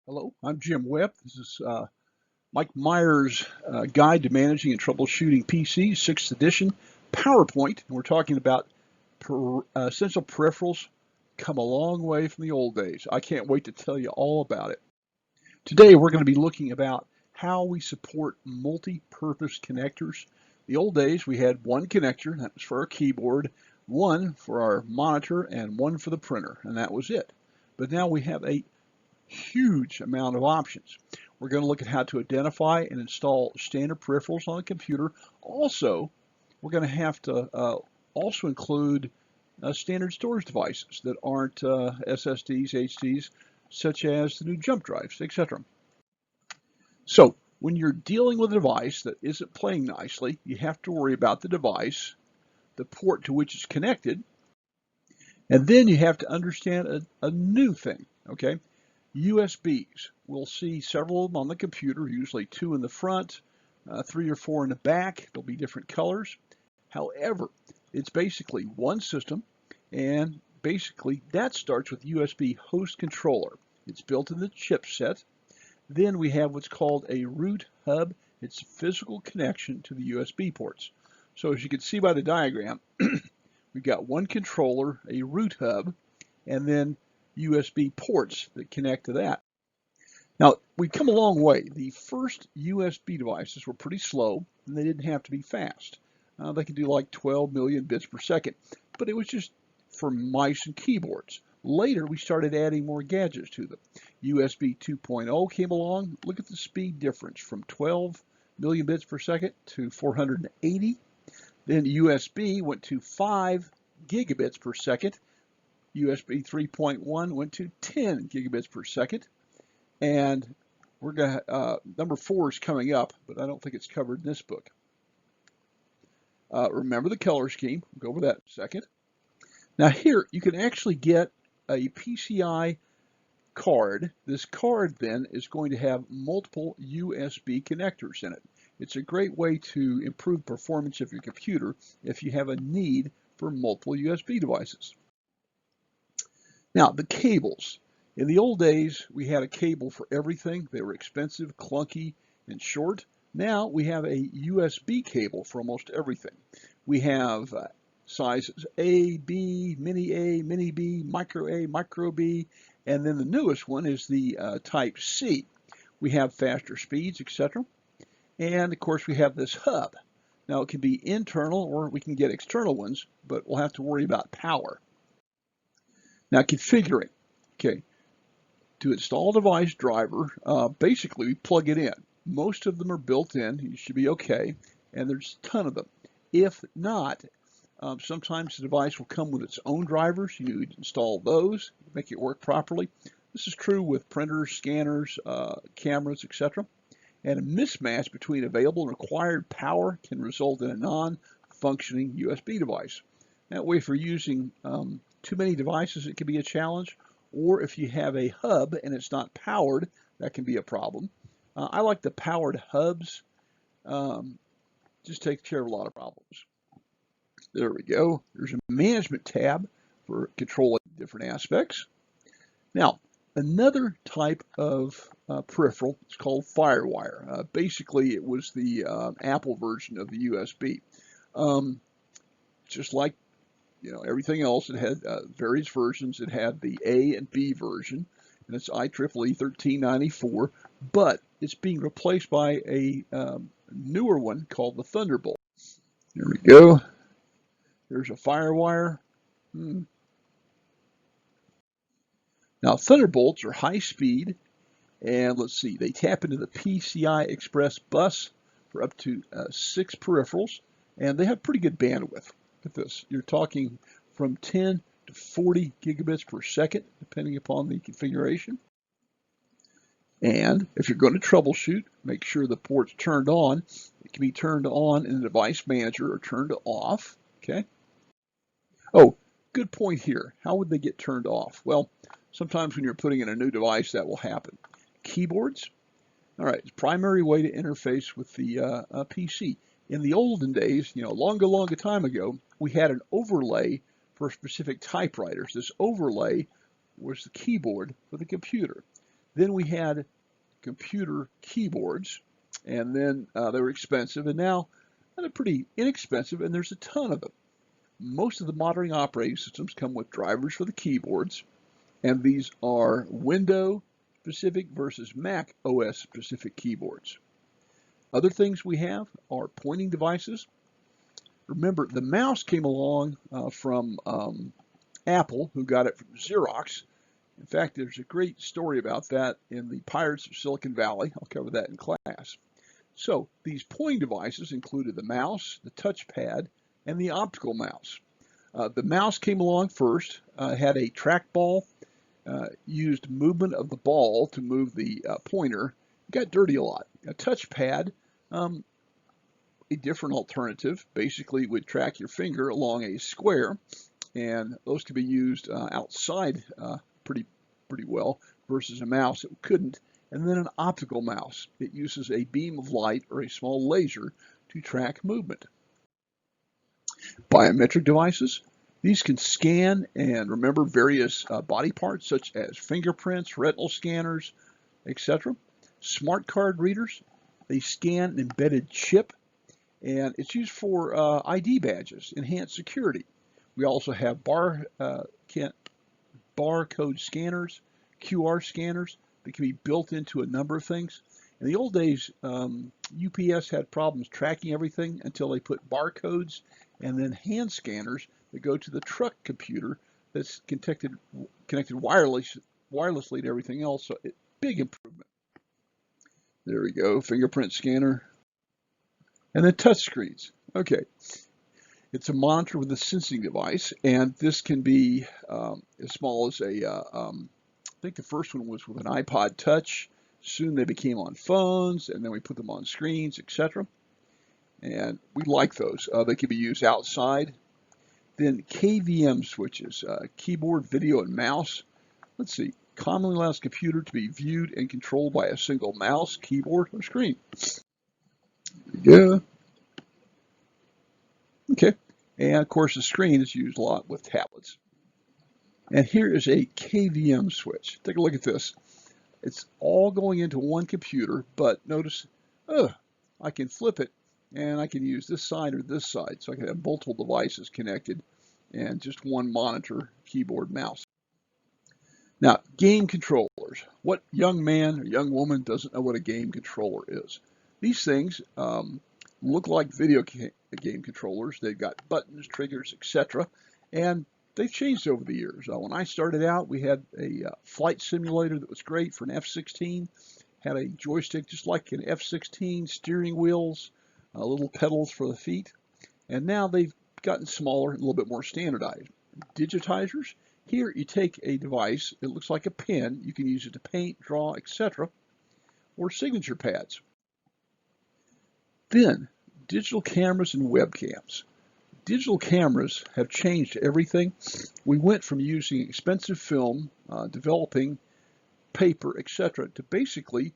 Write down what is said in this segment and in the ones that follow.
Hello, I'm Jim Webb. This is Mike Meyers' Guide to Managing and Troubleshooting PCs, 6th edition, PowerPoint. And we're talking about essential peripherals come a long way from the old days. I can't wait to tell you all about it. Today, we're going to be looking about how we support multi-purpose connectors. The old days, we had one connector, that was for our keyboard, one for our monitor, and one for the printer, and that was it. But now we have a huge amount of options. We're going to look at how to identify and install standard peripherals on a computer. Also, we're going to have to also include standard storage devices that aren't SSDs, HDs, such as the new jump drives, etc. So when you're dealing with a device that isn't playing nicely, you have to worry about the device, the port to which it's connected, and then you have to understand a new thing, okay? USBs. We'll see several of them on the computer, usually 2 in the front, 3 or 4 in the back. They'll be different colors. However, it's basically one system, and basically that starts with USB host controller. It's built in the chipset. Then we have what's called a root hub. It's a physical connection to the USB ports. So as you can see by the diagram, we've got one controller, a root hub, and then USB ports that connect to that. Now, we've come a long way. The first USB devices were pretty slow, and they didn't have to be fast. They could do like 12 million bits per second, but it was just for mice and keyboards. Later, we started adding more gadgets to them. USB 2.0 came along. Look at the speed difference from 12 million bits per second to 480. Then USB went to 5 gigabits per second. USB 3.1 went to 10 gigabits per second, and we're going to number 4 is coming up, but I don't think it's covered in this book. Remember the color scheme. We'll go over that in a second. Now here you can actually get a PCI card. This card then is going to have multiple USB connectors in it. It's a great way to improve performance of your computer if you have a need for multiple USB devices. Now, the cables. In the old days, we had a cable for everything. They were expensive, clunky, and short. Now we have a USB cable for almost everything. We have sizes A, B, Mini B, Micro B, and then the newest one is the Type C. We have faster speeds, etc. And of course, we have this hub. Now, it can be internal or we can get external ones, but we'll have to worry about power. Now, configuring. Okay, to install a device driver, basically we plug it in. Most of them are built in. You should be okay, and there's a ton of them. If not, sometimes the device will come with its own drivers. You need to install those, make it work properly. This is true with printers, scanners, cameras, etc. And a mismatch between available and required power can result in a non-functioning USB device. That way, if you're using too many devices, it can be a challenge. Or if you have a hub and it's not powered, that can be a problem. I like the powered hubs. Just takes care of a lot of problems. There we go. There's a management tab for controlling different aspects. Now, another type of peripheral is called FireWire. Basically, it was the Apple version of the USB. Just like everything else, it had various versions. It had the A and B version, and it's IEEE 1394, but it's being replaced by a newer one called the Thunderbolt. There we go. There's a FireWire. Now, Thunderbolts are high speed, and let's see, they tap into the PCI Express bus for up to 6 peripherals, and they have pretty good bandwidth. Look at this. You're talking from 10 to 40 gigabits per second, depending upon the configuration. And if you're going to troubleshoot, make sure the port's turned on. It can be turned on in the device manager or turned off. Okay. Oh, good point here. How would they get turned off? Well, sometimes when you're putting in a new device, that will happen. Keyboards. All right, primary way to interface with the PC. In the olden days, long time ago, we had an overlay for specific typewriters. This overlay was the keyboard for the computer. Then we had computer keyboards, and then they were expensive, and now they're pretty inexpensive, and there's a ton of them. Most of the modern operating systems come with drivers for the keyboards, and these are Windows-specific versus Mac OS-specific keyboards. Other things we have are pointing devices. Remember, the mouse came along from Apple, who got it from Xerox. In fact, there's a great story about that in the Pirates of Silicon Valley. I'll cover that in class. So these pointing devices included the mouse, the touchpad, and the optical mouse. The mouse came along first, had a trackball, used movement of the ball to move the pointer. It got dirty a lot. A touchpad, a different alternative, basically would track your finger along a square, and those could be used outside pretty well versus a mouse that couldn't. And then an optical mouse. It uses a beam of light or a small laser to track movement. Biometric devices. These can scan and remember various body parts such as fingerprints, retinal scanners, etc. Smart card readers. They scan an embedded chip, and it's used for ID badges, enhanced security. We also have barcode scanners, QR scanners that can be built into a number of things. In the old days, UPS had problems tracking everything until they put barcodes and then hand scanners that go to the truck computer that's connected wirelessly to everything else. So big improvement. There we go, fingerprint scanner. And then touch screens. Okay, it's a monitor with a sensing device, and this can be as small as I think the first one was with an iPod Touch. Soon they became on phones, and then we put them on screens, etc. And we like those. They can be used outside. Then KVM switches, keyboard, video, and mouse. Let's see, commonly allows computer to be viewed and controlled by a single mouse, keyboard, or screen. Yeah. Okay. And of course, the screen is used a lot with tablets. And here is a KVM switch. Take a look at this. It's all going into one computer, but notice, I can flip it and I can use this side or this side. So I can have multiple devices connected and just one monitor, keyboard, mouse. Now, game controllers. What young man or young woman doesn't know what a game controller is? These things look like video game controllers. They've got buttons, triggers, etc. And they've changed over the years. When I started out, we had a flight simulator that was great for an F-16. Had a joystick just like an F-16, steering wheels, little pedals for the feet. And now they've gotten smaller, a little bit more standardized. Digitizers. Here you take a device, it looks like a pen. You can use it to paint, draw, etc. Or signature pads. Then, digital cameras and webcams. Digital cameras have changed everything. We went from using expensive film, developing paper, etc., to basically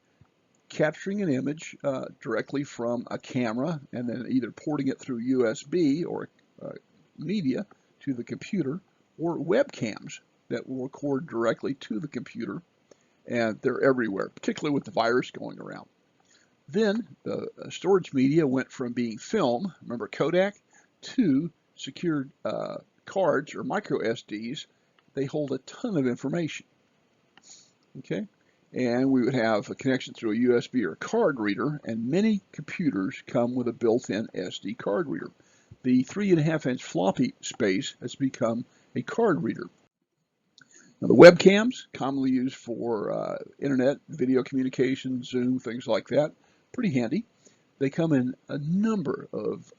capturing an image directly from a camera and then either porting it through USB or media to the computer, or webcams that will record directly to the computer, and they're everywhere, particularly with the virus going around. Then the storage media went from being film, remember Kodak, to secured cards or micro SDs. They hold a ton of information. Okay, and we would have a connection through a USB or a card reader, and many computers come with a built-in SD card reader. The 3.5-inch floppy space has become a card reader. Now the webcams, commonly used for internet, video communication, Zoom, things like that, pretty handy. They come in a number of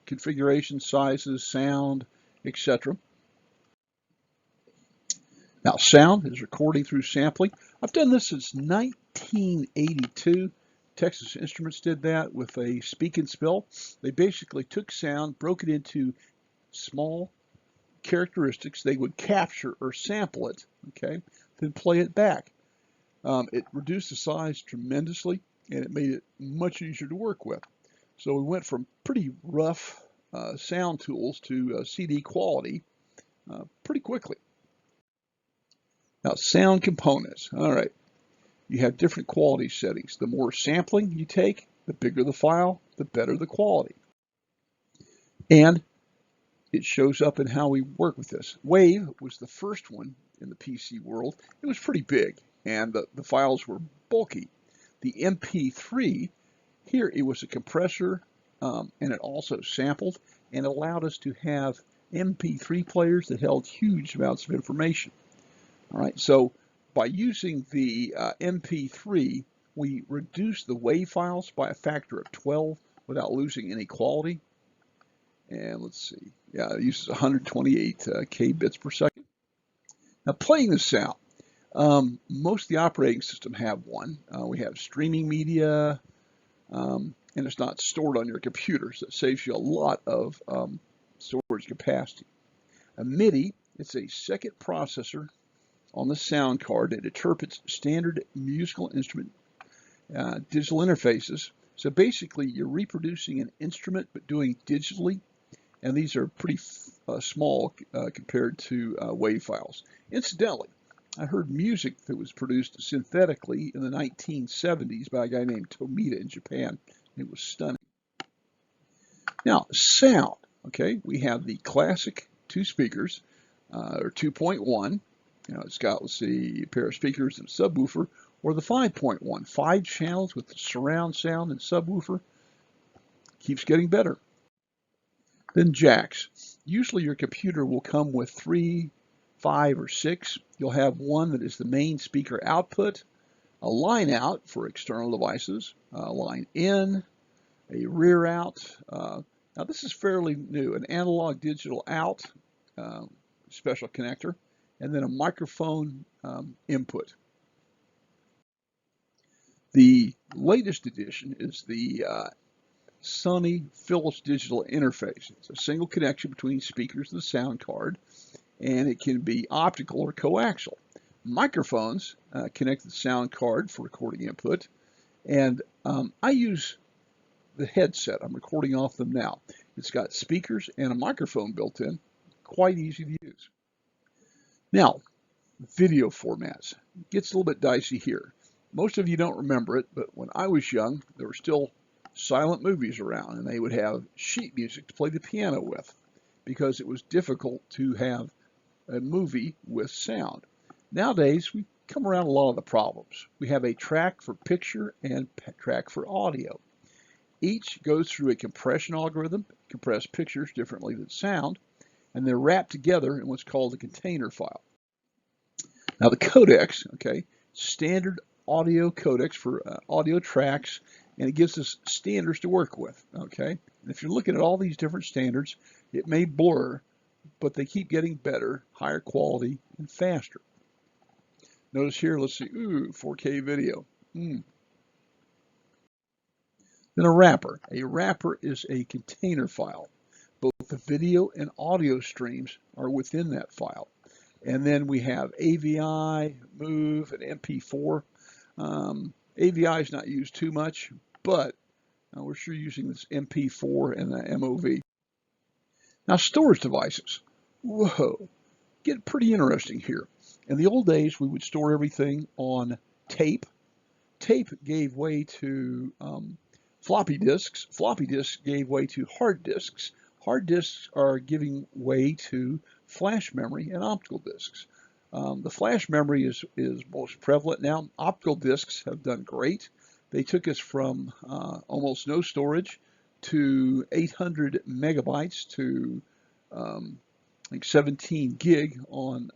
configuration sizes, sound, etc. Now sound is recording through sampling. I've done this since 1982. Texas Instruments did that with a speak and spill. They basically took sound, broke it into small characteristics. They would capture or sample it, okay, then play it back. It reduced the size tremendously, and it made it much easier to work with. So we went from pretty rough sound tools to CD quality pretty quickly. Now, sound components. All right. you have different quality settings. The more sampling you take, the bigger the file, the better the quality. And it shows up in how we work with this. Wave was the first one in the PC world. It was pretty big, and the files were bulky. The MP3, here it was a compressor, and it also sampled, and allowed us to have MP3 players that held huge amounts of information. All right, so by using the MP3, we reduced the WAV files by a factor of 12 without losing any quality. And let's see, yeah, it uses 128 kbits per second. Now, playing the sound, most of the operating system have one. We have streaming media, and it's not stored on your computer, so it saves you a lot of storage capacity. A MIDI, it's a second processor on the sound card that interprets standard musical instrument digital interfaces. So basically, you're reproducing an instrument but doing digitally, and these are pretty small compared to WAV files. Incidentally, I heard music that was produced synthetically in the 1970s by a guy named Tomita in Japan. It was stunning. Now, sound. Okay, we have the classic two speakers, or 2.1. You know, it's got, let's see, a pair of speakers and a subwoofer, or the 5.1, 5 channels with surround sound and subwoofer. Keeps getting better. Then jacks. Usually your computer will come with 3, 5, or 6. You'll have one that is the main speaker output, a line out for external devices, a line in, a rear out. Now this is fairly new, an analog digital out, special connector, and then a microphone input. The latest edition is the Sony Philips digital interface. It's a single connection between speakers and the sound card, and it can be optical or coaxial. Microphones connect to the sound card for recording input, and I use the headset. I'm recording off them now. It's got speakers and a microphone built in. Quite easy to use. Now, video formats. It gets a little bit dicey here. Most of you don't remember it, but when I was young, there were still silent movies around, and they would have sheet music to play the piano with because it was difficult to have a movie with sound. Nowadays, we come around a lot of the problems. We have a track for picture and track for audio. Each goes through a compression algorithm, compress pictures differently than sound, and they're wrapped together in what's called a container file. Now the codecs, okay, standard audio codecs for audio tracks, and it gives us standards to work with, okay? And if you're looking at all these different standards, it may blur, but they keep getting better, higher quality, and faster. Notice here, let's see, 4K video. Then a wrapper. A wrapper is a container file. Both the video and audio streams are within that file. And then we have AVI, MOV, and MP4. AVI is not used too much, but we're sure using this MP4 and the MOV. Now, storage devices. Whoa, get pretty interesting here. In the old days, we would store everything on tape. Tape gave way to floppy disks. Floppy disks gave way to hard disks. Hard disks are giving way to flash memory and optical disks. The flash memory is most prevalent now. Optical disks have done great. They took us from almost no storage to 800 megabytes to like 17 gig on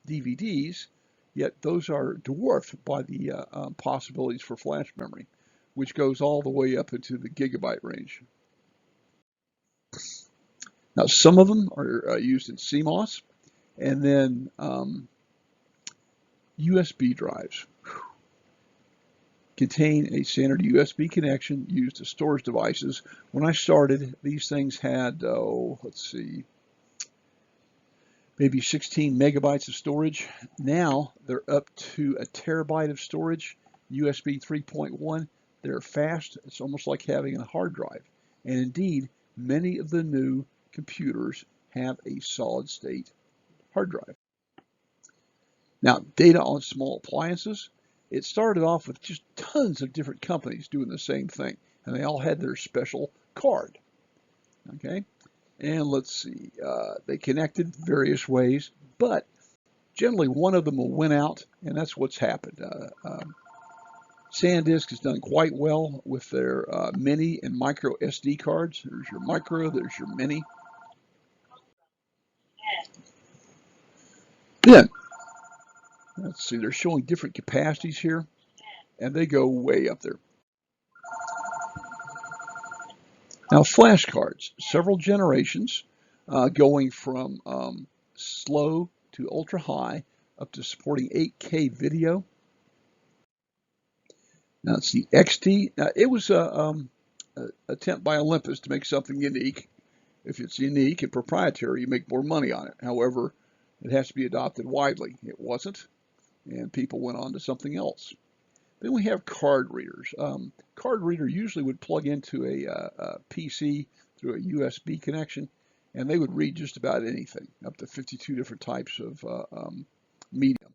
DVDs, yet those are dwarfed by the possibilities for flash memory, which goes all the way up into the gigabyte range. Now, some of them are used in CMOS, and then USB drives contain a standard USB connection used as storage devices. When I started, these things had, let's see, maybe 16 megabytes of storage. Now they're up to a terabyte of storage, USB 3.1. They're fast. It's almost like having a hard drive. And indeed, many of the new computers have a solid state hard drive. Now, data on small appliances. it started off with just tons of different companies doing the same thing, and they all had their special card. Okay, and let's see, they connected various ways, but generally one of them will win out, and that's what's happened. SanDisk has done quite well with their mini and micro SD cards. There's your micro, there's your mini. Then, let's see, they're showing different capacities here, and they go way up there. Now, flash cards, several generations, going from slow to ultra high, up to supporting 8K video. Now it's the XT. It was an attempt by Olympus to make something unique. If it's unique and proprietary, you make more money on it. However, it has to be adopted widely. It wasn't, and people went on to something else. Then we have card readers. Card reader usually would plug into a PC through a USB connection, and they would read just about anything, up to 52 different types of media.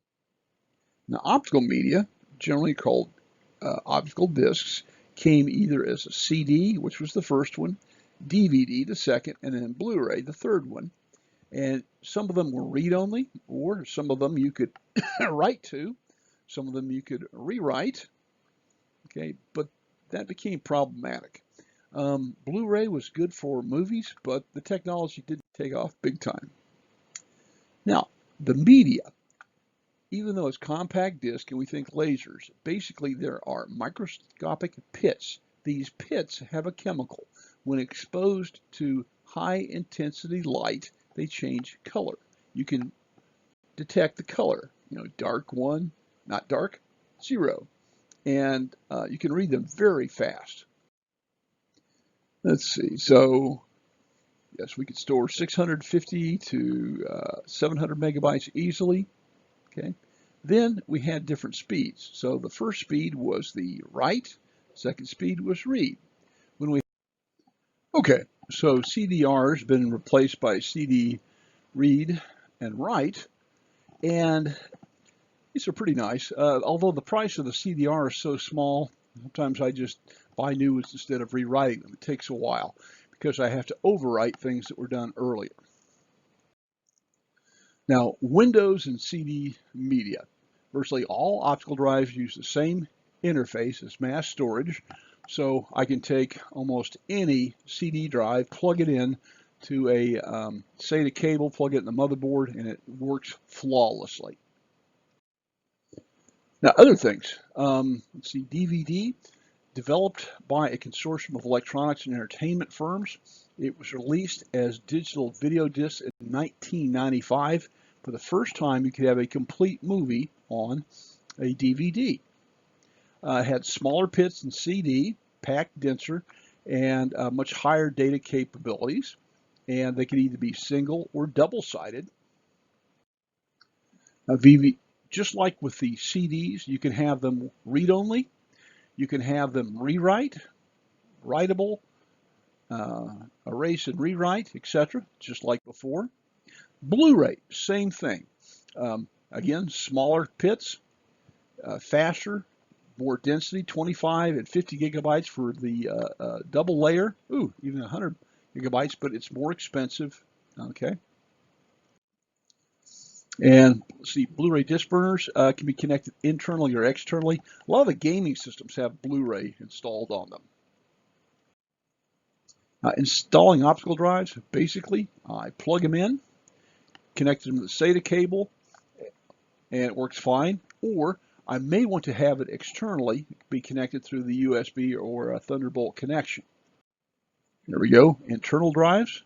Now, optical media, generally called optical discs, came either as a CD, which was the first one, DVD, the second, and then Blu-ray, the third one. And some of them were read-only, or some of them you could write to. Some of them you could rewrite. Okay, but that became problematic. Blu-ray was good for movies, but the technology didn't take off big time. Now, the media, even though it's compact disc and we think lasers, basically there are microscopic pits. These pits have a chemical. When exposed to high intensity light, they change color. You can detect the color, dark 1, not dark, 0. And you can read them very fast. Let's see, so yes, we could store 650 to 700 megabytes easily. Okay. Then we had different speeds. So the first speed was the write, second speed was read. Okay, so CDR has been replaced by CD read and write, and these are pretty nice. Although the price of the CDR is so small, sometimes I just buy new ones instead of rewriting them. It takes a while because I have to overwrite things that were done earlier. Now, Windows and CD media. Virtually all optical drives use the same interface as mass storage, so I can take almost any CD drive, plug it in to a SATA cable, plug it in the motherboard, and it works flawlessly. Now, other things. Let's see, DVD, developed by a consortium of electronics and entertainment firms. It was released as digital video discs in 1995. For the first time, you could have a complete movie on a DVD. It had smaller pits than CD, packed denser, and much higher data capabilities. And they could either be single or double-sided. Just like with the CDs, you can have them read-only. You can have them rewrite, writable, erase and rewrite, etc., just like before. Blu-ray, same thing. Again, smaller pits, faster, more density, 25 and 50 gigabytes for the double layer. Ooh, even 100 gigabytes, but it's more expensive. Okay. And let's see, Blu-ray disc burners can be connected internally or externally. A lot of the gaming systems have Blu-ray installed on them. Installing optical drives, basically, I plug them in, connect them to the SATA cable, and it works fine. Or I may want to have it externally be connected through the USB or a Thunderbolt connection. There we go, internal drives.